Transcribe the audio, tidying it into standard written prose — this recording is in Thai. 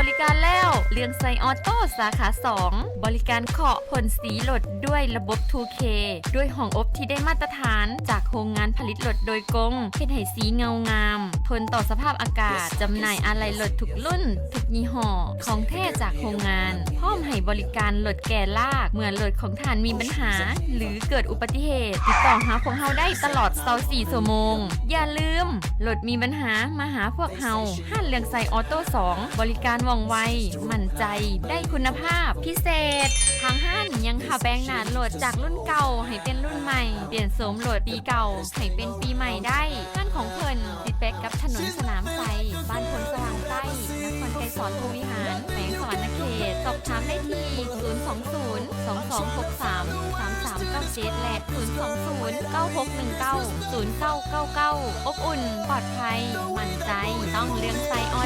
ริการแล้วเรื่องไซออโต้สาขา 2บริการเคาะพ่นสีรถด้วยระบบ 2K ด้วยห้องอบที่ได้มาตรฐานจากโรงงานผลิตรถโดยกงเฮ็ดให้สีเงางามทนต่อสภาพอากาศจำหน่ายอะไหล่รถทุกรุ่นทุกยี่ห้อของแท้จากโรงงานพร้อมให้บริการรถแก่ลากเมื่อรถของท่านมีปัญหาหรือเกิดอุบัติเหตุติดต่อหาพวกเฮาได้ตลอด24ชั่วโมงอย่าลืมรถมีปัญหามาหาพวกเฮาห้านเรืองไซออโต้2บริการว่องไวมั่นใจได้คุณภาพพิเศษทางห้านยังขับแปลงหน้ารถจากรุ่นเก่าให้เป็นรุ่นใหม่เปลี่ยนโฉมรถปีเก่าให้เป็นปีใหม่ได้ห้านของเพิ่นติดแป๊กกับถนนสนามไซบ้านพลสว่างใต้นครไกรสอนภูวิหารแขวงสวรรณเขตสอบถามได้ที่020 2263 3397และ020 9619 0999อบอุ่นปลอดภัยมั่นใจต้องเรื่องไซออ